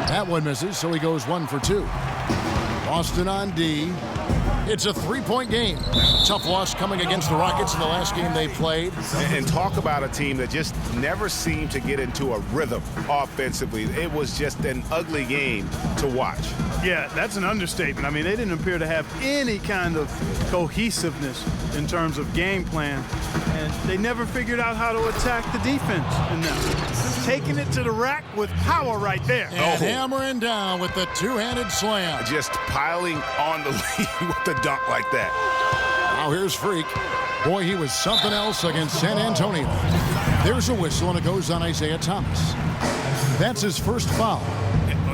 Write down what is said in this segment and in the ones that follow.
That one misses, so he goes 1 for 2. Boston on D. It's a 3-point game. Tough loss coming against the Rockets in the last game they played. And talk about a team that just never seemed to get into a rhythm offensively. It was just an ugly game to watch. Yeah, that's an understatement. I mean, they didn't appear to have any kind of cohesiveness in terms of game plan, and they never figured out how to attack the defense in them. Taking it to the rack with power right there. And hammering down with the two-handed slam. Just piling on the lead with the dunk like that. Now here's Freak. Boy, he was something else against San Antonio. There's a whistle, and it goes on Isaiah Thomas. That's his first foul.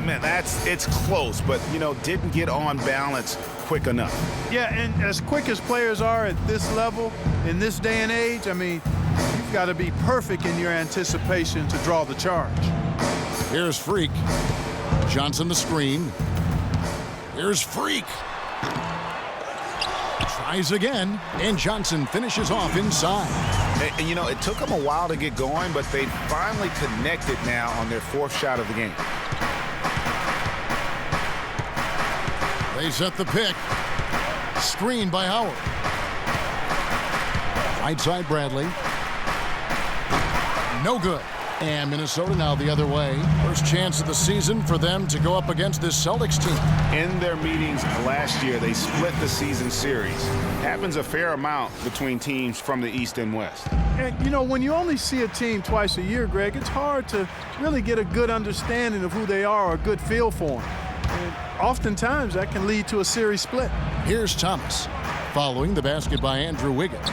Man, it's close, but, didn't get on balance quick enough. Yeah, and as quick as players are at this level, in this day and age, I mean, you've got to be perfect in your anticipation to draw the charge. Here's Freak. Johnson the screen. Here's Freak. Tries again, and Johnson finishes off inside. And, it took them a while to get going, but they finally connected now on their 4th shot of the game. They set the pick. Screen by Howard. Right side Bradley. No good. And Minnesota now the other way. First chance of the season for them to go up against this Celtics team. In their meetings last year, they split the season series. Happens a fair amount between teams from the East and West. And, when you only see a team twice a year, Greg, it's hard to really get a good understanding of who they are or a good feel for them. And oftentimes, that can lead to a series split. Here's Thomas, following the basket by Andrew Wiggins.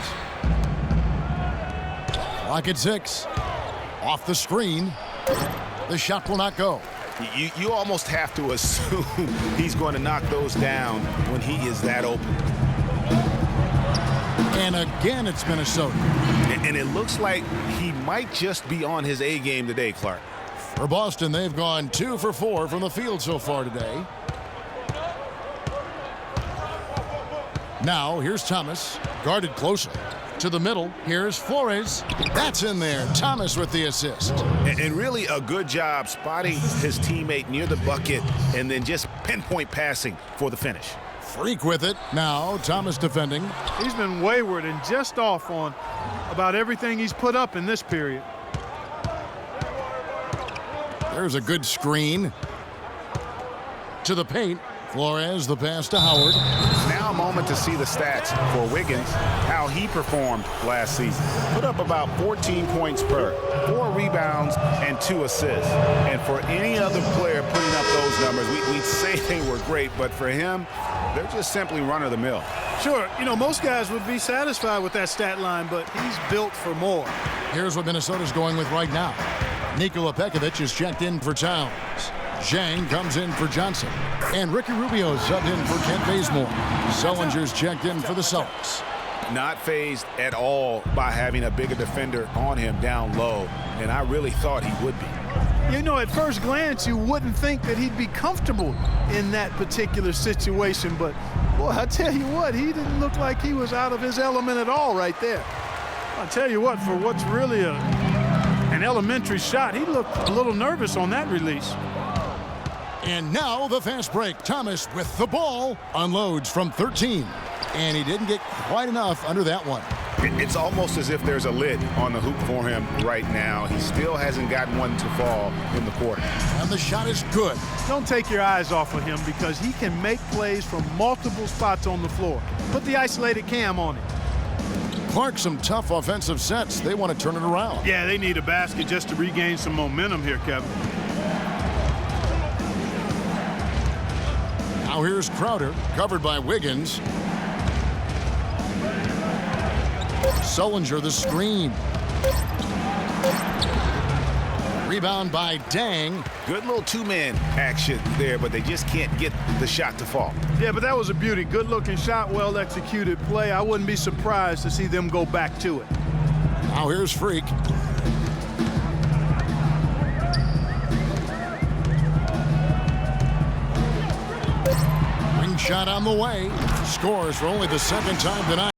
Clock at 6. Off the screen. The shot will not go. You almost have to assume he's going to knock those down when he is that open. And again, it's Minnesota. And it looks like he might just be on his A game today, Clark. For Boston, they've gone 2 for 4 from the field so far today. Now, here's Thomas, guarded closely. To the middle, here's Flores. That's in there. Thomas with the assist. And really a good job spotting his teammate near the bucket and then just pinpoint passing for the finish. Freak with it. Now, Thomas defending. He's been wayward and just off on about everything he's put up in this period. There's a good screen. To the paint. Flores, the pass to Howard. Now a moment to see the stats for Wiggins, how he performed last season. Put up about 14 points per, 4 rebounds, and 2 assists. And for any other player putting up those numbers, we'd say they were great, but for him, they're just simply run-of-the-mill. Sure, most guys would be satisfied with that stat line, but he's built for more. Here's what Minnesota's going with right now. Nikola Pekovic is checked in for Towns. Zhang comes in for Johnson. And Ricky Rubio subbed in for Kent Bazemore. Sellinger's checked in for the Celtics. Not fazed at all by having a bigger defender on him down low, and I really thought he would be. At first glance, you wouldn't think that he'd be comfortable in that particular situation, but, boy, I tell you what, he didn't look like he was out of his element at all right there. I'll tell you what, for what's really an elementary shot, he looked a little nervous on that release. And now the fast break. Thomas with the ball unloads from 13. And he didn't get quite enough under that one. It's almost as if there's a lid on the hoop for him right now. He still hasn't gotten one to fall in the quarter. And the shot is good. Don't take your eyes off of him because he can make plays from multiple spots on the floor. Put the isolated cam on him. Clark, some tough offensive sets. They want to turn it around. Yeah, they need a basket just to regain some momentum here, Kevin. Now here's Crowder, covered by Wiggins. Sullinger the screen. Rebound by Dang. Good little two-man action there, but they just can't get the shot to fall. Yeah, but that was a beauty. Good-looking shot, well-executed play. I wouldn't be surprised to see them go back to it. Now here's Freak. Ring shot on the way. Scores for only the second time tonight.